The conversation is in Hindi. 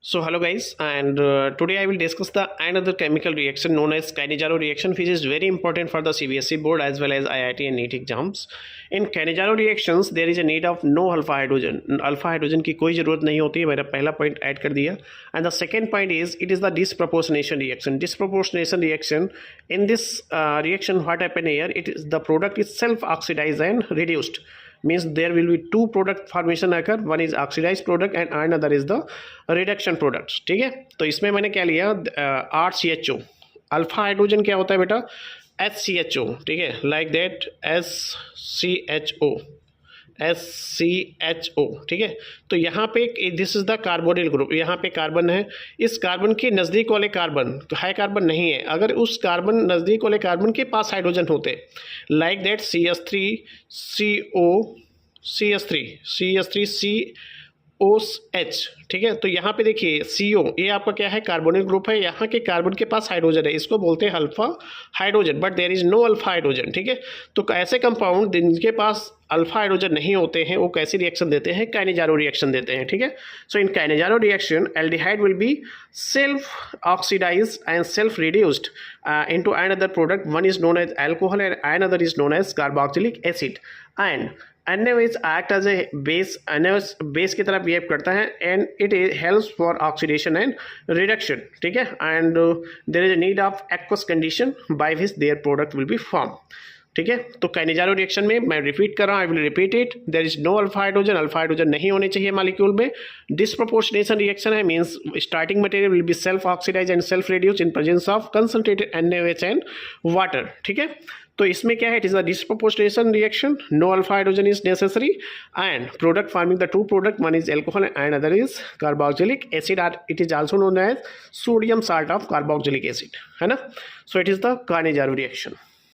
So hello guys, and today I will discuss the another chemical reaction known as Cannizzaro reaction, which is very important for the CBSE board as well as IIT and NEET exams. In Cannizzaro reactions there is a need of no alpha hydrogen. Alpha hydrogen की कोई ज़रूरत नहीं होती है. मेरा पहला point ऐड कर दिया. And the second point is it is the disproportionation reaction. Disproportionation reaction, in this reaction what happen here, it is the product is self oxidized and reduced. Means there will be two product formation occur. One is oxidized product and another is the reduction products. ठीक है, तो इसमें मैंने क्या लिया, RCHO. अल्फा हाइड्रोजन क्या होता है बेटा, HCHO. ठीक है, लाइक दैट SCHO. ठीक है, तो यहाँ पे this is the carbonyl group. यहाँ पे कार्बन है, इस कार्बन के नज़दीक वाले कार्बन हाई कार्बन नहीं है. अगर उस कार्बन नज़दीक वाले कार्बन के पास हाइड्रोजन होते लाइक दैट CH3COCH. ठीक है, तो यहाँ पे देखिए CO ये आपका क्या है, कार्बोनिल ग्रुप है. यहाँ के कार्बन के पास हाइड्रोजन है, इसको बोलते हैं alpha hydrogen, but there is no alpha hydrogen. ठीक है, तो ऐसे कंपाउंड जिनके पास अल्फा हाइड्रोजन नहीं होते हैं वो कैसी रिएक्शन देते हैं, कैनिज़ारो रिएक्शन देते हैं. ठीक है, so in Cannizzaro reaction aldehyde will be self oxidized and self reduced into another product. One is known as alcohol and another is known as carboxylic acid. And NaOH act as a base. NaOH base की तरह बिहेव करता है and it helps for oxidation and reduction. ठीक है, and there is a need of aqueous condition by which their product will be formed. ठीक है, तो कैनिज़ारो रिएक्शन में मैं रिपीट कर रहा हूँ, I will repeat it. There is no alpha hydrogen. Alpha hydrogen नहीं होने चाहिए मॉलिक्यूल में. डिसप्रोपोर्शनेशन रिएक्शन है, means starting material will be self oxidise and self reduce in presence of concentrated NaOH and water. ठीक है, तो इसमें क्या है, it is a disproportionation reaction. No alpha hydrogen is necessary and product forming the two product, one is alcohol and other is carboxylic acid. Are it is also known as sodium salt of carboxylic acid, है ना. So it is the Cannizzaro reaction.